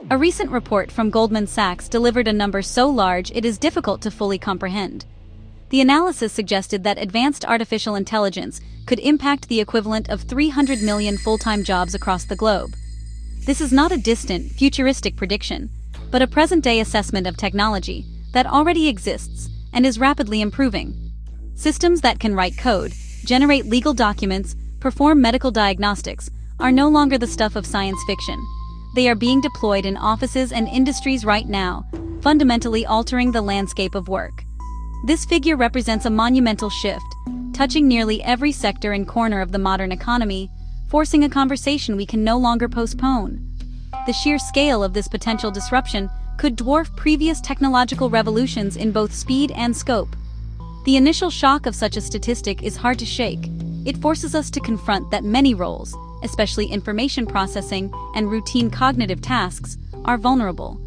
A recent report from Goldman Sachs delivered a number so large it is difficult to fully comprehend. The analysis suggested that advanced artificial intelligence could impact the equivalent of 300 million full-time jobs across the globe. This is not a distant, futuristic prediction, but a present-day assessment of technology that already exists and is rapidly improving. Systems that can write code, generate legal documents, perform medical diagnostics, are no longer the stuff of science fiction. They are being deployed in offices and industries right now, fundamentally altering the landscape of work. This figure represents a monumental shift, touching nearly every sector and corner of the modern economy, forcing a conversation we can no longer postpone. The sheer scale of this potential disruption could dwarf previous technological revolutions in both speed and scope. The initial shock of such a statistic is hard to shake. It forces us to confront that many roles, especially information processing and routine cognitive tasks, are vulnerable.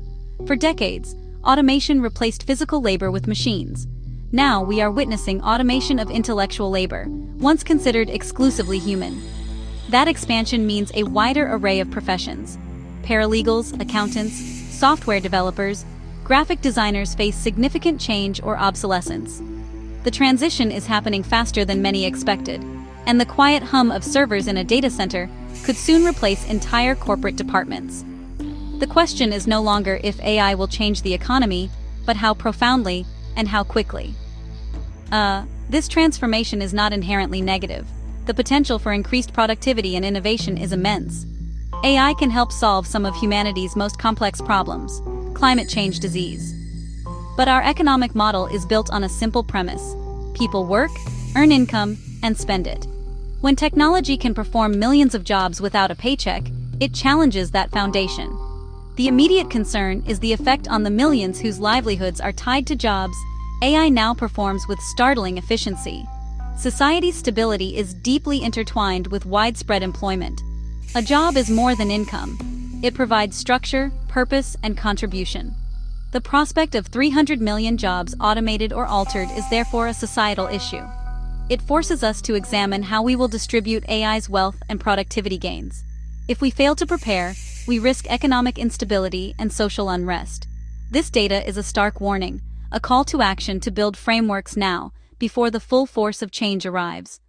For decades, automation replaced physical labor with machines. Now we are witnessing automation of intellectual labor, once considered exclusively human. That expansion means a wider array of professions. Paralegals, accountants, software developers, graphic designers face significant change or obsolescence. The transition is happening faster than many expected, and the quiet hum of servers in a data center could soon replace entire corporate departments. The question is no longer if AI will change the economy, but how profoundly and how quickly. This transformation is not inherently negative. The potential for increased productivity and innovation is immense. AI can help solve some of humanity's most complex problems, climate change, disease. But our economic model is built on a simple premise. People work, earn income, and spend it. When technology can perform millions of jobs without a paycheck, it challenges that foundation. The immediate concern is the effect on the millions whose livelihoods are tied to jobs AI now performs with startling efficiency. Society's stability is deeply intertwined with widespread employment. A job is more than income. It provides structure, purpose, and contribution. The prospect of 300 million jobs automated or altered is therefore a societal issue. It forces us to examine how we will distribute AI's wealth and productivity gains. If we fail to prepare, we risk economic instability and social unrest. This data is a stark warning, a call to action to build frameworks now, before the full force of change arrives.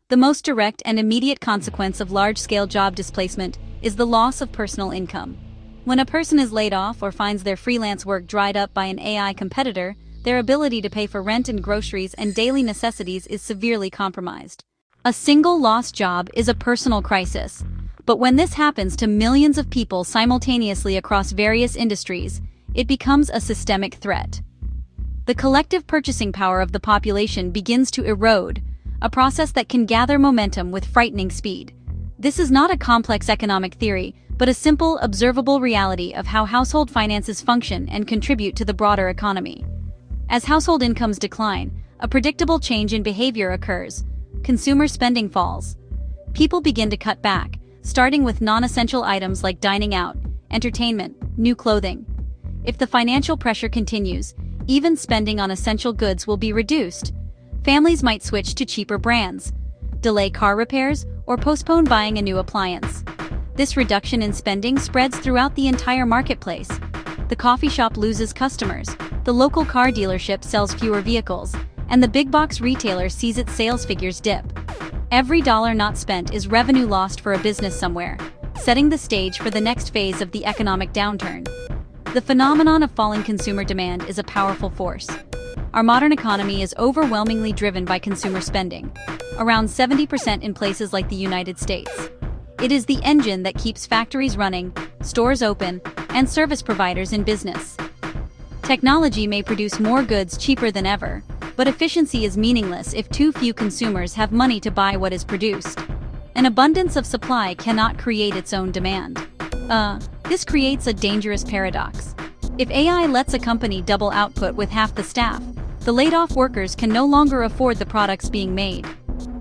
The most direct and immediate consequence of large-scale job displacement is the loss of personal income. When a person is laid off or finds their freelance work dried up by an AI competitor, their ability to pay for rent and groceries and daily necessities is severely compromised. A single lost job is a personal crisis, but when this happens to millions of people simultaneously across various industries, it becomes a systemic threat. The collective purchasing power of the population begins to erode, a process that can gather momentum with frightening speed. This is not a complex economic theory, but a simple, observable reality of how household finances function and contribute to the broader economy. As household incomes decline, a predictable change in behavior occurs. Consumer spending falls. People begin to cut back, starting with non-essential items like dining out, entertainment, new clothing. If the financial pressure continues, even spending on essential goods will be reduced. Families might switch to cheaper brands, delay car repairs, or postpone buying a new appliance. This reduction in spending spreads throughout the entire marketplace. The coffee shop loses customers, the local car dealership sells fewer vehicles, and the big box retailer sees its sales figures dip. Every dollar not spent is revenue lost for a business somewhere, setting the stage for the next phase of the economic downturn. The phenomenon of falling consumer demand is a powerful force. Our modern economy is overwhelmingly driven by consumer spending, around 70% in places like the United States. It is the engine that keeps factories running, stores open, and service providers in business. Technology may produce more goods cheaper than ever, but efficiency is meaningless if too few consumers have money to buy what is produced. An abundance of supply cannot create its own demand. This creates a dangerous paradox. If AI lets a company double output with half the staff, the laid-off workers can no longer afford the products being made.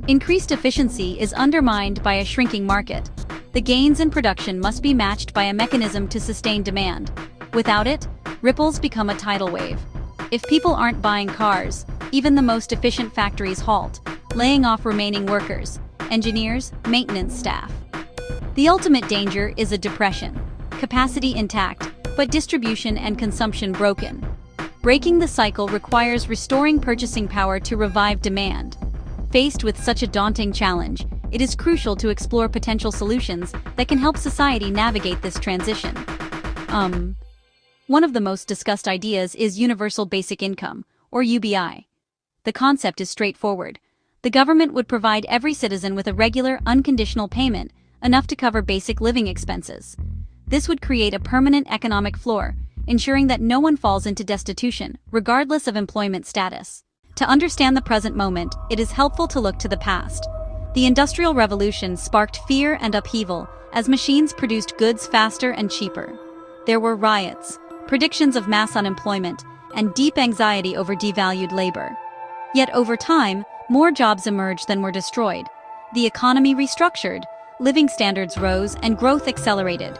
Increased efficiency is undermined by a shrinking market. The gains in production must be matched by a mechanism to sustain demand. Without it, ripples become a tidal wave. If people aren't buying cars, even the most efficient factories halt, laying off remaining workers, engineers, maintenance staff. The ultimate danger is a depression. Capacity intact, but distribution and consumption broken. Breaking the cycle requires restoring purchasing power to revive demand. Faced with such a daunting challenge, it is crucial to explore potential solutions that can help society navigate this transition. One of the most discussed ideas is Universal Basic Income, or UBI. The concept is straightforward. The government would provide every citizen with a regular, unconditional payment, enough to cover basic living expenses. This would create a permanent economic floor, ensuring that no one falls into destitution, regardless of employment status. To understand the present moment, it is helpful to look to the past. The Industrial Revolution sparked fear and upheaval as machines produced goods faster and cheaper. There were riots, predictions of mass unemployment, and deep anxiety over devalued labor. Yet over time, more jobs emerged than were destroyed. The economy restructured, living standards rose, and growth accelerated.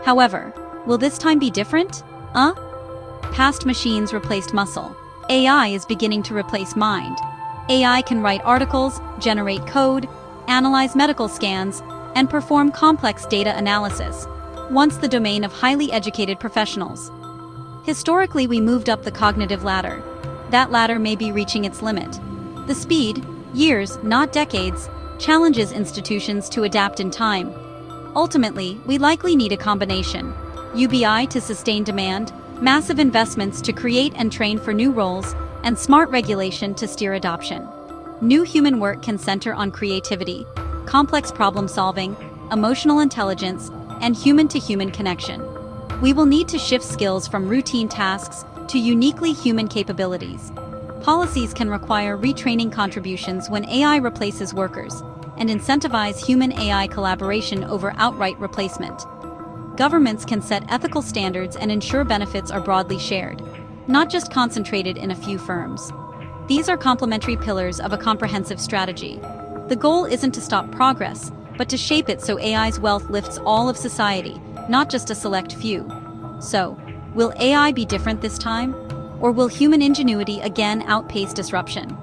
However, will this time be different? Past machines replaced muscle. AI is beginning to replace mind. AI can write articles, generate code, analyze medical scans, and perform complex data analysis, once the domain of highly educated professionals. Historically, we moved up the cognitive ladder. That ladder may be reaching its limit. The speed, years, not decades, challenges institutions to adapt in time. Ultimately, we likely need a combination: UBI to sustain demand, massive investments to create and train for new roles, and smart regulation to steer adoption. New human work can center on creativity, complex problem-solving, emotional intelligence, and human-to-human connection. We will need to shift skills from routine tasks to uniquely human capabilities. Policies can require retraining contributions when AI replaces workers, and incentivize human-AI collaboration over outright replacement. Governments can set ethical standards and ensure benefits are broadly shared, not just concentrated in a few firms. These are complementary pillars of a comprehensive strategy. The goal isn't to stop progress, but to shape it so AI's wealth lifts all of society, not just a select few. So, will AI be different this time? Or will human ingenuity again outpace disruption?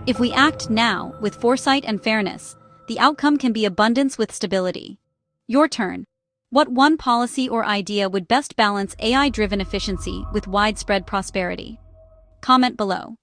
If we act now, with foresight and fairness, the outcome can be abundance with stability. Your turn. What one policy or idea would best balance AI-driven efficiency with widespread prosperity? Comment below.